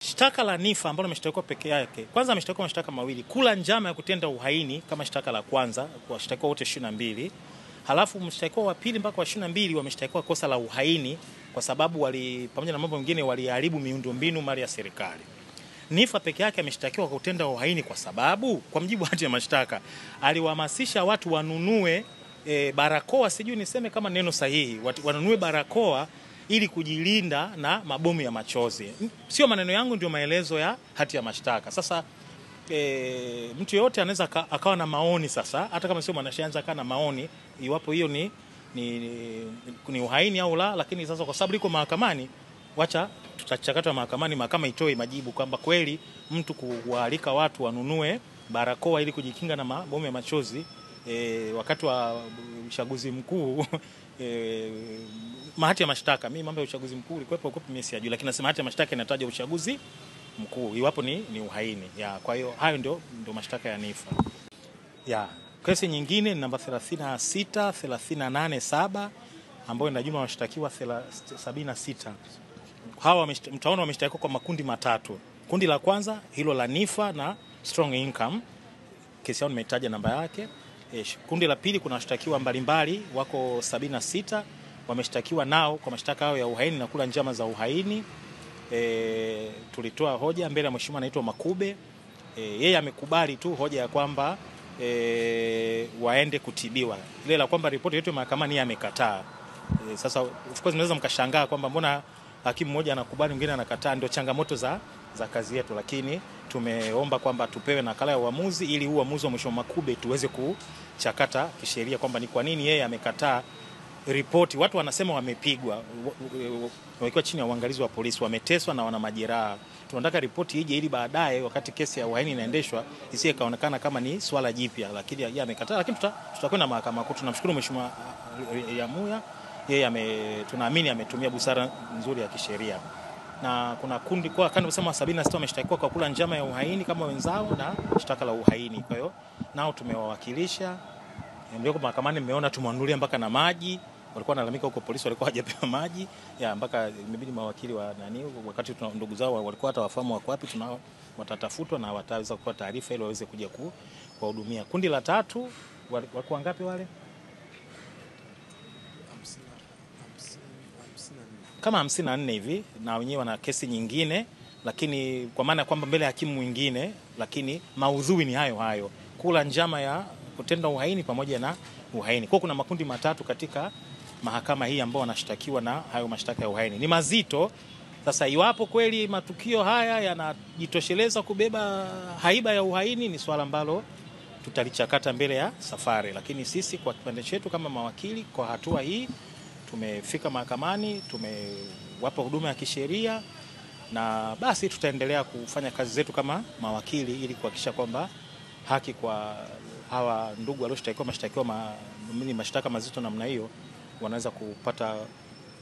Shtaka la Niffer ambalo ameshtakiwa peke yake, kwanza ameshtakiwa mashtaka mawili: kula njama ya kutenda uhaini kama shtaka la kwanza kwa washtakiwa wote 22. Halafu mshtakiwa wa pili mpaka wa 22 wameshtakiwa kosa la uhaini kwa sababu pamoja na mambo mengine waliharibu miundombinu mali ya serikali. Niffer peke yake ameshtakiwa kwa kutenda uhaini kwa sababu kwa mjibu wa hati ya mashtaka aliwahamasisha watu wanunue barakoa, sijui niseme kama neno sahihi, wanunue barakoa ili kujilinda na mabomu ya machozi. Sio maneno yangu, ndio maelezo ya hati ya mashtaka. Sasa mtu yote anaweza akawa na maoni sasa, hata kama sio mwanasheria akawa na maoni iwapo hiyo ni uhaini au la, lakini sasa kwa sababu liko mahakamani, wacha tutachakata mahakamani, mahakama itoe majibu kwamba kweli mtu kuwaalika watu wanunue barakoa ili kujikinga na mabomu ya machozi wakati wa uchaguzi mkuu hati ya mashtaka, mimi mambo ya uchaguzi mkuu ilikuwepo mimi sijui, lakini nasema hati ya mashtaka inataja uchaguzi mkuu iwapo ni uhaini. Kwa hiyo hayo ndio mashtaka ya Niffer. Kesi nyingine ni namba 36387 ambayo ina jumla washtakiwa 76. Hawa mtaona wameshtakiwa kwa makundi matatu. Kundi la kwanza hilo la Niffer na Strong Income, kesi yao nimetaja namba yake. Kundi la pili kuna washtakiwa mbalimbali wako 76 wameshtakiwa nao kwa mashtaka yao ya uhaini na kula njama za uhaini. Tulitoa hoja mbele ya mheshimiwa anaitwa Makube. Yeye amekubali tu hoja ya kwamba waende kutibiwa. Ile la kwamba ripoti yetu mahakamani yeye amekataa. Sasa of course mnaweza mkashangaa kwamba mbona hakimu mmoja anakubali mwingine anakataa. Ndio changamoto za kazi yetu, lakini tumeomba kwamba tupewe nakala ya uamuzi ili uamuzi wa mheshimiwa Makube tuweze kuchakata kisheria kwamba ni kwa nini yeye amekataa ripoti. Watu wanasema wamepigwa wakiwa chini ya uangalizi wa polisi, wameteswa na wana majeraha. Tunataka ripoti ije ili baadaye wakati kesi ya uhaini inaendeshwa isiye kaonekana kama ni swala jipya, lakini yeye amekataa. Lakini tutakwenda mahakama kuu. Tunamshukuru mheshimiwa Yamuya, yeye tunaamini ametumia busara nzuri ya kisheria. Na kuna kundi kwa kando kusema 76 wameshtakiwa kwa kula njama ya uhaini kama wenzao na shtaka la uhaini. Kwa hiyo nao tumewawakilisha. Ndio kwa mahakamani mmeona tumwanulia mpaka na maji. Walikuwa wanalalamika huko polisi walikuwa hajapewa maji. Mpaka imebidi mawakili wa wakati ndugu zao walikuwa hata wafahamu wako wapi, tunao watatafutwa na wataweza kupewa taarifa ili waweze kuja kuwahudumia. Kundi la tatu walikuwa ngapi wale? Kama 54 hivi, na wenyewe wana kesi nyingine, lakini kwa maana kwamba mbele ya hakimu mwingine, lakini maudhui ni hayo hayo, kula njama ya kutenda uhaini pamoja na uhaini. Kwa kuna makundi matatu katika mahakama hii ambao wanashtakiwa na hayo mashtaka ya uhaini. Ni mazito. Sasa iwapo kweli matukio haya yanajitosheleza kubeba haiba ya uhaini, ni swala ambalo tutalichakata mbele ya safari, lakini sisi kwa kipande chetu kama mawakili kwa hatua hii tumefika mahakamani, tumewapa huduma ya kisheria, na basi tutaendelea kufanya kazi zetu kama mawakili ili kuhakikisha kwamba haki kwa hawa ndugu walioshtakiwa mashtaka mazito namna hiyo wanaweza kupata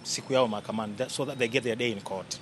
siku yao mahakamani, so that they get their day in court.